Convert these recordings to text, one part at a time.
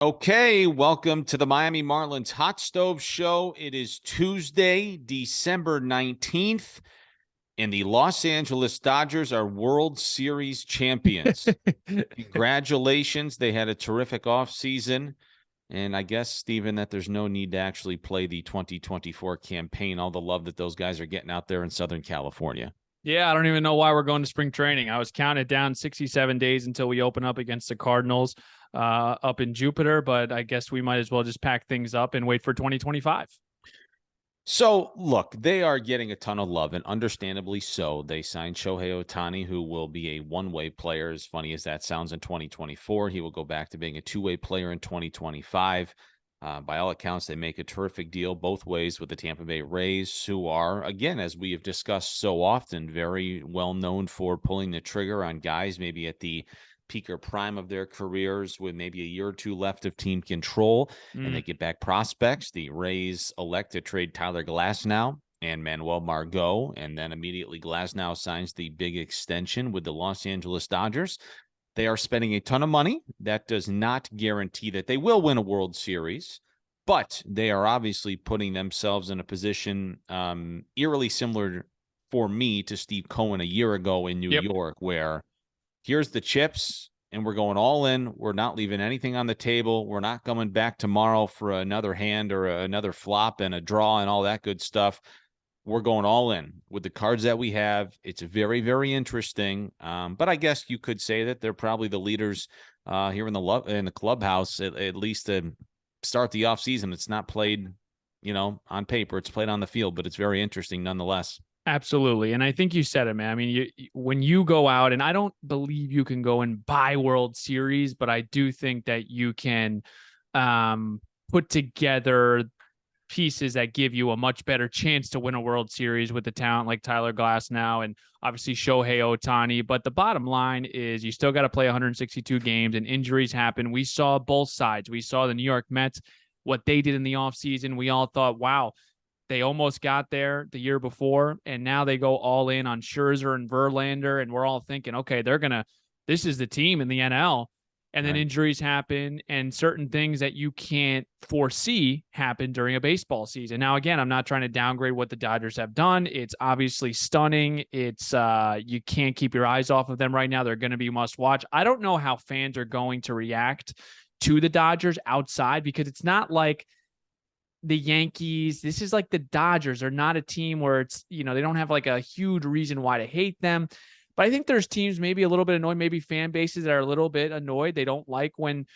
Okay, welcome to the Miami Marlins Hot Stove Show. It is Tuesday, December 19th, and the Los Angeles Dodgers are World Series champions. Congratulations. They had a terrific offseason. And I guess, Steven, that there's no need to actually play the 2024 campaign, all the love that those guys are getting out there in Southern California. Yeah, I don't even know why we're going to spring training. I was counted down 67 days until we open up against the Cardinals up in Jupiter, but I guess we might as well just pack things up and wait for 2025. So, look, they are getting a ton of love, and understandably so. They signed Shohei Ohtani, who will be a one-way player, as funny as that sounds, in 2024. He will go back to being a two-way player in 2025. By all accounts, they make a terrific deal both ways with the Tampa Bay Rays, who are, again, as we have discussed so often, very well known for pulling the trigger on guys maybe at the peak or prime of their careers with maybe a year or two left of team control, and they get back prospects. The Rays elect to trade Tyler Glasnow and Manuel Margot, and then immediately Glasnow signs the big extension with the Los Angeles Dodgers. They are spending a ton of money. That does not guarantee that they will win a World Series, but they are obviously putting themselves in a position eerily similar for me to Steve Cohen a year ago in New York, where here's the chips and we're going all in. We're not leaving anything on the table. We're not coming back tomorrow for another hand or another flop and a draw and all that good stuff. We're going all in with the cards that we have. It's very, very interesting. But I guess you could say that they're probably the leaders here in the clubhouse, at least to start the offseason. It's not played, on paper. It's played on the field, but it's very interesting nonetheless. Absolutely. And I think you said it, man. I mean, when you go out, and I don't believe you can go and buy World Series, but I do think that you can put together pieces that give you a much better chance to win a World Series with the talent like Tyler Glasnow and obviously Shohei Ohtani. But the bottom line is you still got to play 162 games, and injuries happen. We saw both sides. We saw the New York Mets, what they did in the offseason. We all thought, wow, they almost got there the year before, and now they go all in on Scherzer and Verlander, and we're all thinking, okay, this is the team in the NL. And then injuries happen, and certain things that you can't foresee happen during a baseball season. Now, again, I'm not trying to downgrade what the Dodgers have done. It's obviously stunning. It's you can't keep your eyes off of them right now. They're going to be must watch. I don't know how fans are going to react to the Dodgers outside, because it's not like the Yankees. This is like the Dodgers. They're not a team where it's, they don't have like a huge reason why to hate them. But I think there's teams maybe a little bit annoyed, maybe fan bases that are a little bit annoyed. They don't like when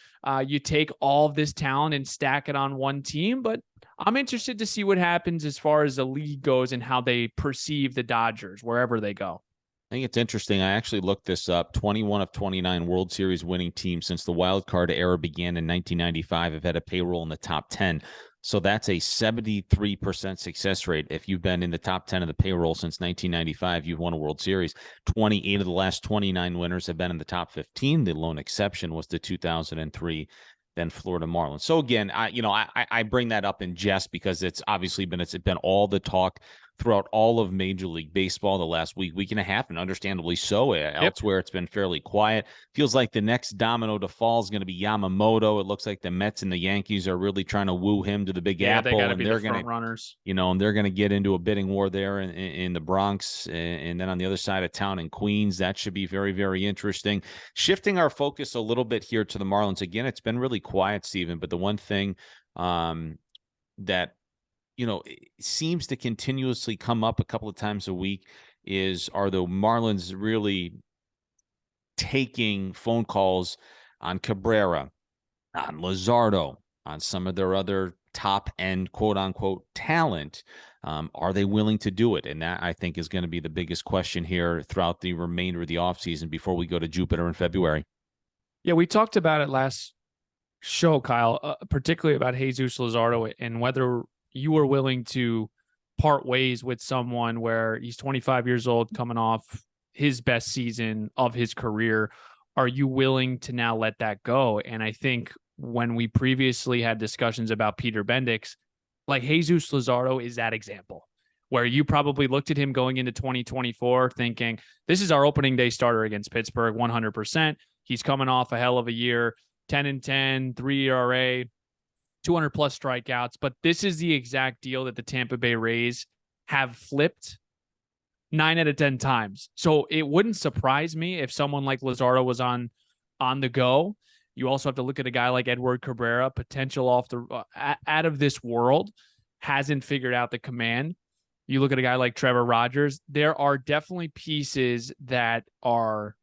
you take all of this talent and stack it on one team. But I'm interested to see what happens as far as the league goes and how they perceive the Dodgers wherever they go. I think it's interesting. I actually looked this up. 21 of 29 World Series winning teams since the wild card era began in 1995 have had a payroll in the top 10. So that's a 73% success rate. If you've been in the top 10 of the payroll since 1995, you've won a World Series. 28 of the last 29 winners have been in the top 15. The lone exception was the 2003 then Florida Marlins. So again, I bring that up in jest because it's obviously been all the talk throughout all of Major League Baseball the last week and a half, and understandably so. Elsewhere, it's been fairly quiet. Feels like the next domino to fall is going to be Yamamoto. It looks like the Mets and the Yankees are really trying to woo him to the Big Apple. They got to be the front runners. And they're going to get into a bidding war there in the Bronx, and then on the other side of town in Queens. That should be very, very interesting. Shifting our focus a little bit here to the Marlins. Again, it's been really quiet, Steven, but the one thing that it seems to continuously come up a couple of times a week are the Marlins really taking phone calls on Cabrera, on Luzardo, on some of their other top end, quote unquote, talent. Are they willing to do it? And that, I think, is going to be the biggest question here throughout the remainder of the offseason before we go to Jupiter in February. Yeah, we talked about it last show, Kyle, particularly about Jesus Luzardo and whether you were willing to part ways with someone where he's 25 years old, coming off his best season of his career. Are you willing to now let that go? And I think when we previously had discussions about Peter Bendix, like Jesus Luzardo is that example where you probably looked at him going into 2024 thinking, this is our opening day starter against Pittsburgh, 100%. He's coming off a hell of a year. 10-10, 3 ERA, 200 plus strikeouts. But this is the exact deal that the Tampa Bay Rays have flipped 9 out of 10 times. So it wouldn't surprise me if someone like Luzardo was on the go. You also have to look at a guy like Edward Cabrera, potential off the out of this world, hasn't figured out the command. You look at a guy like Trevor Rogers. There are definitely pieces that are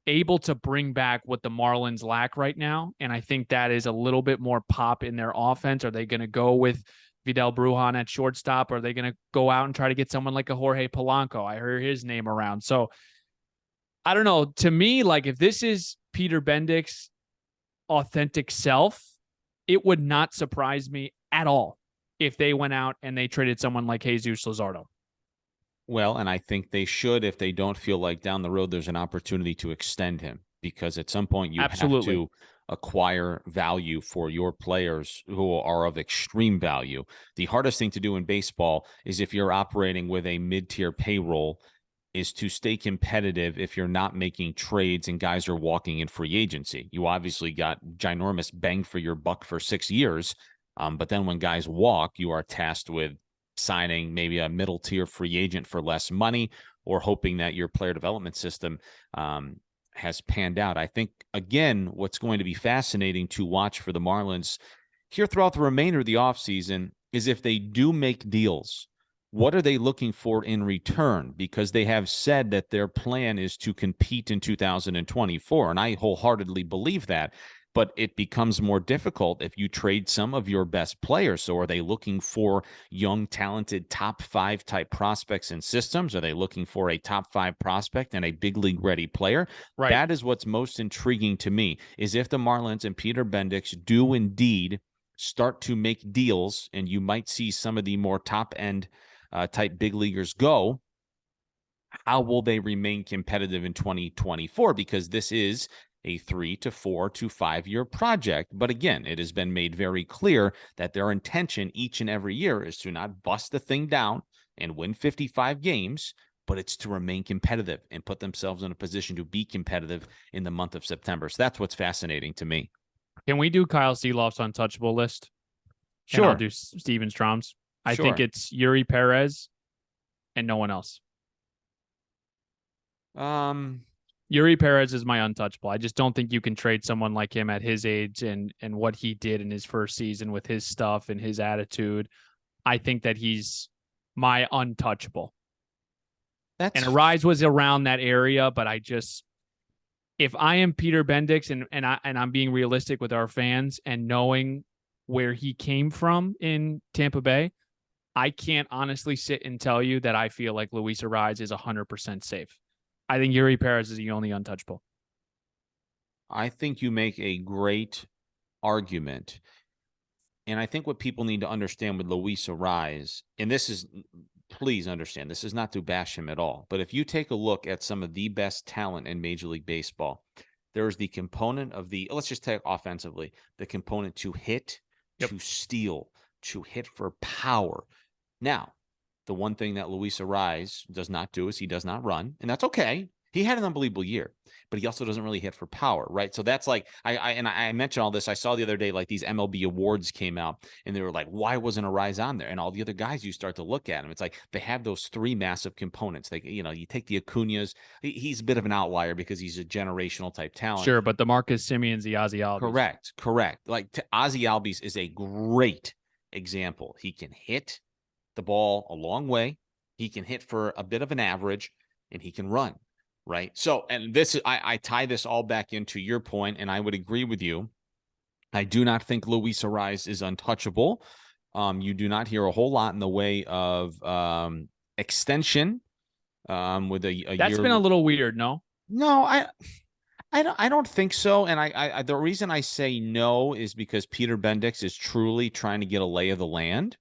able to bring back what the Marlins lack right now. And I think that is a little bit more pop in their offense. Are they going to go with Vidal Brujan at shortstop? Or are they going to go out and try to get someone like a Jorge Polanco? I heard his name around. So I don't know. To me, like if this is Peter Bendick's authentic self, it would not surprise me at all if they went out and they traded someone like Jesus Luzardo. Well, and I think they should if they don't feel like down the road there's an opportunity to extend him, because at some point you have to acquire value for your players who are of extreme value. The hardest thing to do in baseball is, if you're operating with a mid-tier payroll, is to stay competitive if you're not making trades and guys are walking in free agency. You obviously got ginormous bang for your buck for 6 years, but then when guys walk, you are tasked with signing maybe a middle tier free agent for less money, or hoping that your player development system has panned out. I think, again, what's going to be fascinating to watch for the Marlins here throughout the remainder of the offseason is if they do make deals, what are they looking for in return? Because they have said that their plan is to compete in 2024, and I wholeheartedly believe that. But it becomes more difficult if you trade some of your best players. So are they looking for young, talented, top 5 type prospects and systems? Are they looking for a top 5 prospect and a big league ready player? Right. That is what's most intriguing to me, is if the Marlins and Peter Bendix do indeed start to make deals, and you might see some of the more top end type big leaguers go, how will they remain competitive in 2024? Because this is a 3 to 4 to 5 year project. But again, it has been made very clear that their intention each and every year is to not bust the thing down and win 55 games, but it's to remain competitive and put themselves in a position to be competitive in the month of September. So that's what's fascinating to me. Can we do Kyle Seeloff's untouchable list? Sure. And I'll do Steven Strom's. I think it's Yuri Perez and no one else. Yuri Perez is my untouchable. I just don't think you can trade someone like him at his age and what he did in his first season with his stuff and his attitude. I think that he's my untouchable. And Arise was around that area, but if I am Peter Bendix and I'm being realistic with our fans and knowing where he came from in Tampa Bay, I can't honestly sit and tell you that I feel like Luis Arise is 100% safe. I think Yuri Perez is the only untouchable. I think you make a great argument. And I think what people need to understand with Luis Arise, and this is, please understand, this is not to bash him at all, but if you take a look at some of the best talent in Major League Baseball, there is the component of let's just take offensively, the component to hit, to steal, to hit for power. Now, the one thing that Luis Arise does not do is he does not run, and that's okay. He had an unbelievable year, but he also doesn't really hit for power, right? So that's like, I mentioned all this. I saw the other day, like these MLB awards came out, and they were like, why wasn't Arise on there? And all the other guys, you start to look at them, it's like they have those 3 massive components. Like, you take the Acuñas, he's a bit of an outlier because he's a generational type talent. Sure, but the Marcus Semion's the Ozzy Albies. Correct. Like Ozzy Albies is a great example. He can hit the ball a long way. He can hit for a bit of an average, and he can run, right? So, and this, I tie this all back into your point, and I would agree with you. I do not think Luis Arise is untouchable. You do not hear a whole lot in the way of extension with a year. That's been a little weird, no? No, I don't think so. And I the reason I say no is because Peter Bendix is truly trying to get a lay of the land.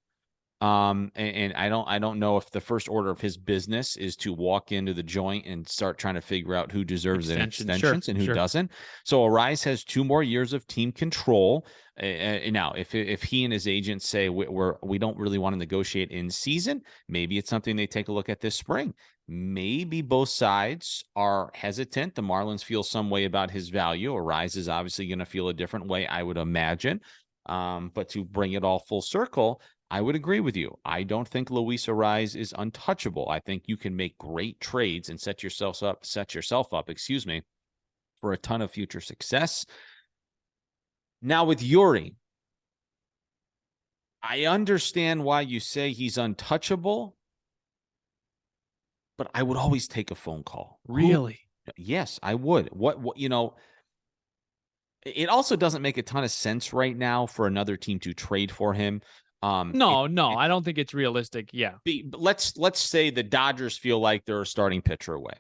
And I don't know if the first order of his business is to walk into the joint and start trying to figure out who deserves an extensions and who doesn't. So Arise has 2 more years of team control. Now, if he and his agents say we don't really want to negotiate in season, maybe it's something they take a look at this spring. Maybe both sides are hesitant. The Marlins feel some way about his value. Arise is obviously going to feel a different way, I would imagine. But to bring it all full circle, I would agree with you. I don't think Luis Arise is untouchable. I think you can make great trades and set yourself up, for a ton of future success. Now with Yuri, I understand why you say he's untouchable, but I would always take a phone call. Really? Yes, I would. What, it also doesn't make a ton of sense right now for another team to trade for him. No, I don't think it's realistic. Yeah. Let's say the Dodgers feel like they're a starting pitcher away.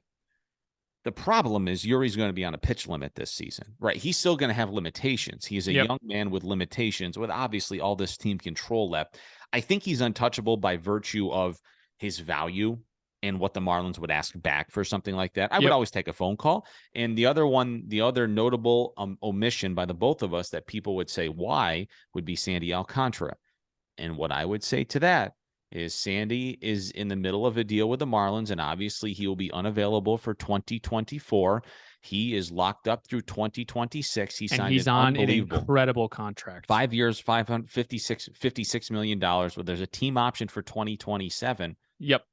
The problem is Yuri's going to be on a pitch limit this season, right? He's still going to have limitations. He is a young man with limitations, with obviously all this team control left. I think he's untouchable by virtue of his value and what the Marlins would ask back for something like that. I would always take a phone call. And the other notable omission by the both of us that people would say why would be Sandy Alcantara. And what I would say to that is Sandy is in the middle of a deal with the Marlins, and obviously he will be unavailable for 2024. He is locked up through 2026. He's on an incredible contract. 5 years, $56 million, where there's a team option for 2027. Yep.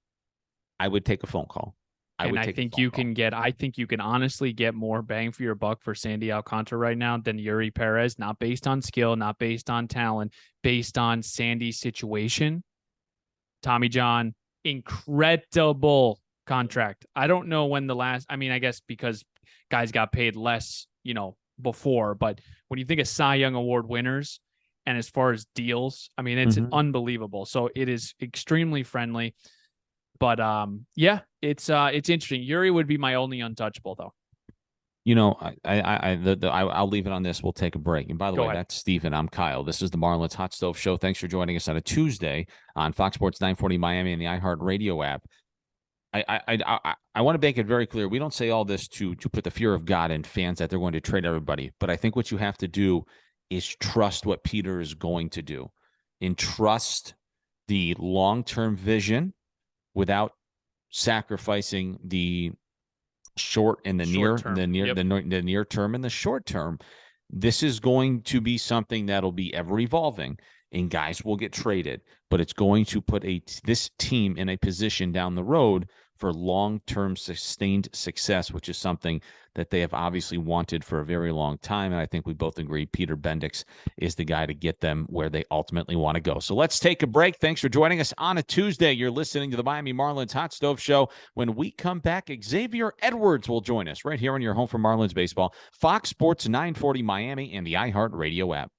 I would take a phone call. I think you can honestly get more bang for your buck for Sandy Alcantara right now than Yuri Perez, not based on skill, not based on talent, based on Sandy's situation. Tommy John, incredible contract. I don't know when I guess because guys got paid less, before, but when you think of Cy Young Award winners and as far as deals, it's unbelievable. So it is extremely friendly. But it's interesting. Yuri would be my only untouchable, though. I'll leave it on this. We'll take a break. And by the way, that's Steven. I'm Kyle. This is the Marlins Hot Stove Show. Thanks for joining us on a Tuesday on Fox Sports 940 Miami and the iHeartRadio app. I want to make it very clear. We don't say all this to put the fear of God in fans that they're going to trade everybody. But I think what you have to do is trust what Peter is going to do and trust the long-term vision without sacrificing the short and the near term and the short term. This is going to be something that'll be ever evolving, and guys will get traded, but it's going to put this team in a position down the road for long-term sustained success, which is something that they have obviously wanted for a very long time. And I think we both agree Peter Bendix is the guy to get them where they ultimately want to go. So let's take a break. Thanks for joining us on a Tuesday. You're listening to the Miami Marlins Hot Stove Show. When we come back, Xavier Edwards will join us right here on your home for Marlins baseball, Fox Sports 940 Miami and the iHeartRadio app.